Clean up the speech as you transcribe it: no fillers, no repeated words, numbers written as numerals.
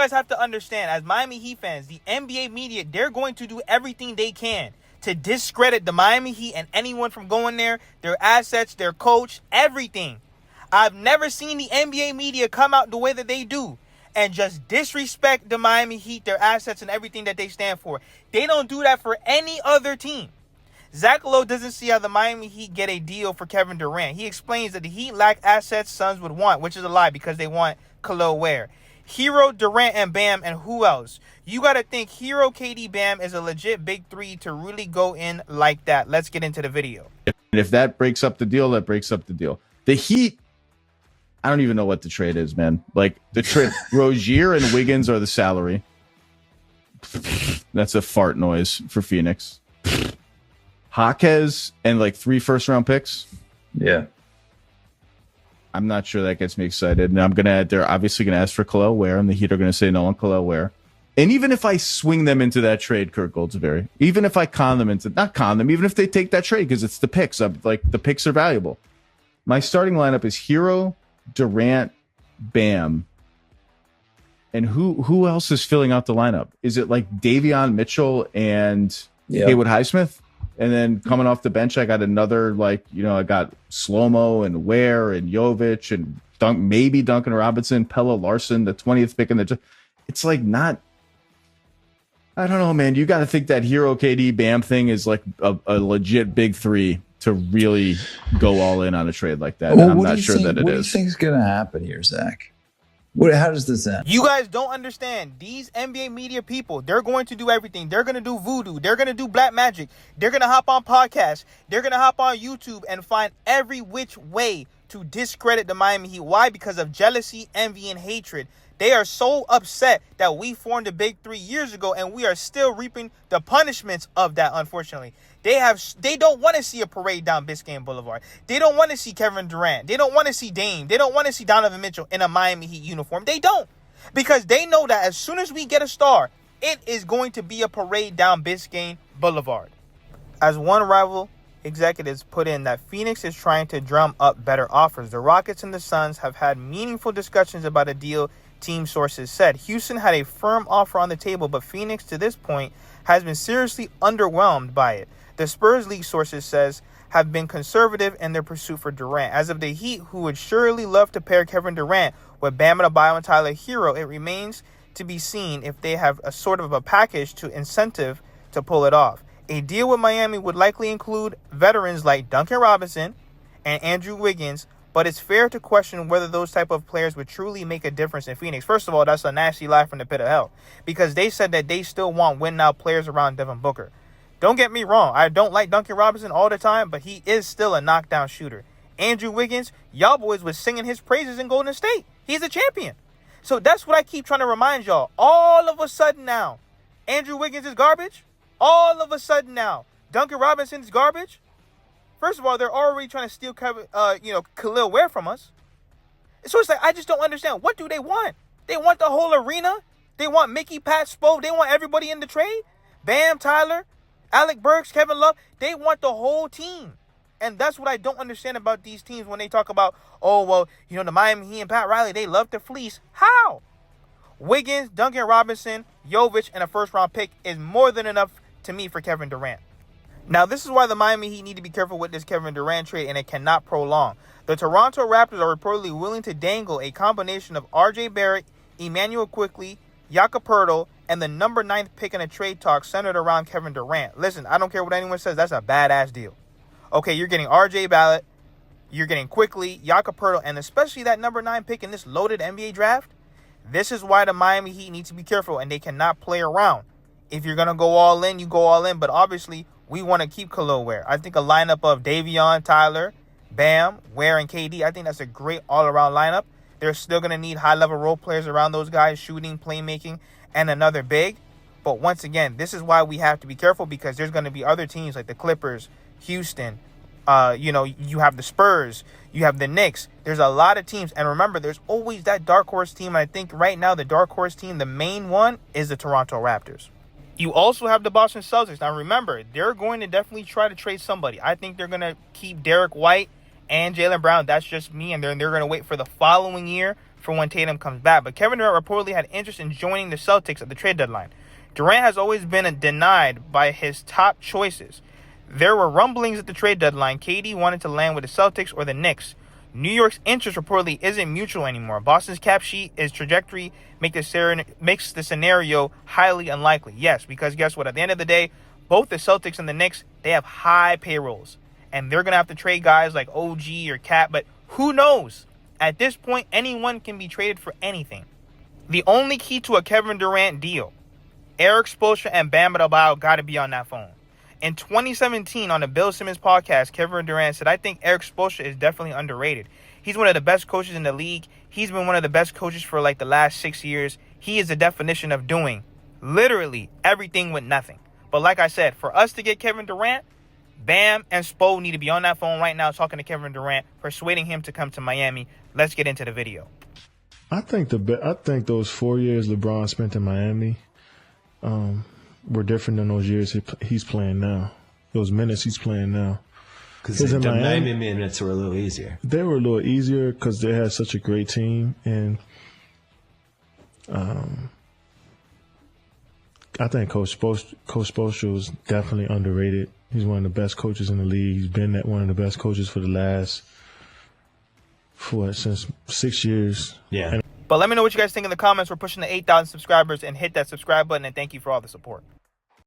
guys have to understand, as Miami Heat fans, the NBA media, they're going to do everything they can to discredit the Miami Heat and anyone from going there, their assets, their coach, everything. I've never seen the NBA media come out the way that they do and just disrespect the Miami Heat, their assets, and everything that they stand for. They don't do that for any other team. Zach Lowe doesn't see how the Miami Heat get a deal for Kevin Durant. He explains that the Heat lack assets Suns would want, which is a lie because they want Khalil Ware. Hero, Durant, and Bam, and who else? You got to think Hero, KD, Bam is a legit big three to really go in like that. Let's get into the video. And if that breaks up the deal, that breaks up the deal. The Heat, I don't even know what the trade is, man. Like, the trade, Rozier and Wiggins are the salary. That's a fart noise for Phoenix. Jaquez and like 3 first-round picks. Yeah. I'm not sure that gets me excited. And they're obviously going to ask for Khalil Ware, and the Heat are going to say no on Khalil Ware. And even if I swing them into that trade, Kurt Goldsberry, even if I even if they take that trade because it's the picks, the picks are valuable. My starting lineup is Hero, Durant, Bam. And who else is filling out the lineup? Is it like Davion Mitchell and Haywood Highsmith? And then coming off the bench, I got another, I got Slow-Mo and Ware and Jovic and maybe Duncan Robinson, Pella Larson, the 20th pick in the. It's like not. I don't know, man. You got to think that Hero, KD, Bam thing is like a legit big three to really go all in on a trade like that. Well, I'm not sure that it is. What do you think is going to happen here, Zach? How does this end? You guys don't understand. These NBA media people, they're going to do everything. They're going to do voodoo. They're going to do black magic. They're going to hop on podcasts. They're going to hop on YouTube and find every which way to discredit the Miami Heat. Why? Because of jealousy, envy, and hatred. They are so upset that we formed a big 3 years ago, and we are still reaping the punishments of that, unfortunately. They don't want to see a parade down Biscayne Boulevard. They don't want to see Kevin Durant. They don't want to see Dame. They don't want to see Donovan Mitchell in a Miami Heat uniform. They don't. Because they know that as soon as we get a star, it is going to be a parade down Biscayne Boulevard. As one rival executives put in that Phoenix is trying to drum up better offers. The Rockets and the Suns have had meaningful discussions about a deal, team sources said. Houston had a firm offer on the table, but Phoenix to this point has been seriously underwhelmed by it. The Spurs league sources says have been conservative in their pursuit for Durant. As of the Heat, who would surely love to pair Kevin Durant with Bam Adebayo and Tyler Hero, it remains to be seen if they have a sort of a package to incentive to pull it off. A deal with Miami would likely include veterans like Duncan Robinson and Andrew Wiggins, but it's fair to question whether those type of players would truly make a difference in Phoenix. First of all, that's a nasty lie from the pit of hell because they said that they still want win-now players around Devin Booker. Don't get me wrong. I don't like Duncan Robinson all the time, but he is still a knockdown shooter. Andrew Wiggins, y'all boys was singing his praises in Golden State. He's a champion. So that's what I keep trying to remind y'all. All of a sudden now, Andrew Wiggins is garbage. All of a sudden now, Duncan Robinson's garbage. First of all, they're already trying to steal Khalil Ware from us. So it's like, I just don't understand. What do they want? They want the whole arena? They want Mickey, Pat, Spo. They want everybody in the trade? Bam, Tyler, Alec Burks, Kevin Love. They want the whole team. And that's what I don't understand about these teams when they talk about, the Miami Heat and Pat Riley, they love to fleece. How? Wiggins, Duncan Robinson, Jovic, and a first-round pick is more than enough to me for Kevin Durant. Now, this is why the Miami Heat need to be careful with this Kevin Durant trade, and it cannot prolong. The Toronto Raptors are reportedly willing to dangle a combination of R.J. Barrett, Emmanuel Quickley, Jakob Poeltl, and the number 9th pick in a trade talk centered around Kevin Durant. Listen, I don't care what anyone says. That's a badass deal. Okay, you're getting R.J. Barrett, you're getting Quickley, Jakob Poeltl, and especially that number 9 pick in this loaded NBA draft. This is why the Miami Heat need to be careful, and they cannot play around. If you're going to go all in, you go all in. But obviously, we want to keep Khalil Ware. I think a lineup of Davion, Tyler, Bam, Ware, and KD, I think that's a great all-around lineup. They're still going to need high-level role players around those guys, shooting, playmaking, and another big. But once again, this is why we have to be careful because there's going to be other teams like the Clippers, Houston. You have the Spurs. You have the Knicks. There's a lot of teams. And remember, there's always that dark horse team. And I think right now the dark horse team, the main one, is the Toronto Raptors. You also have the Boston Celtics. Now, remember, they're going to definitely try to trade somebody. I think they're going to keep Derek White and Jaylen Brown. That's just me. And they're going to wait for the following year for when Tatum comes back. But Kevin Durant reportedly had interest in joining the Celtics at the trade deadline. Durant has always been denied by his top choices. There were rumblings at the trade deadline. KD wanted to land with the Celtics or the Knicks. New York's interest reportedly isn't mutual anymore. Boston's cap sheet is trajectory makes the scenario highly unlikely. Yes, because guess what? At the end of the day, both the Celtics and the Knicks, they have high payrolls. And they're going to have to trade guys like OG or Cat. But who knows? At this point, anyone can be traded for anything. The only key to a Kevin Durant deal, Eric Spoelstra and Bam Adebayo got to be on that phone. In 2017, on the Bill Simmons podcast, Kevin Durant said, I think Eric Spoelstra is definitely underrated. He's one of the best coaches in the league. He's been one of the best coaches for like the last 6 years. He is the definition of doing literally everything with nothing. But like I said, for us to get Kevin Durant, Bam and Spo need to be on that phone right now talking to Kevin Durant, persuading him to come to Miami. Let's get into the video. I think those 4 years LeBron spent in Miami were different than those years he's playing now. Those minutes he's playing now. Because the Miami minutes were a little easier. They were a little easier because they had such a great team, and I think Coach Spoelstra was definitely underrated. He's one of the best coaches in the league. He's been one of the best coaches for the last since 6 years. Yeah. But let me know what you guys think in the comments. We're pushing the 8,000 subscribers, and hit that subscribe button, and thank you for all the support.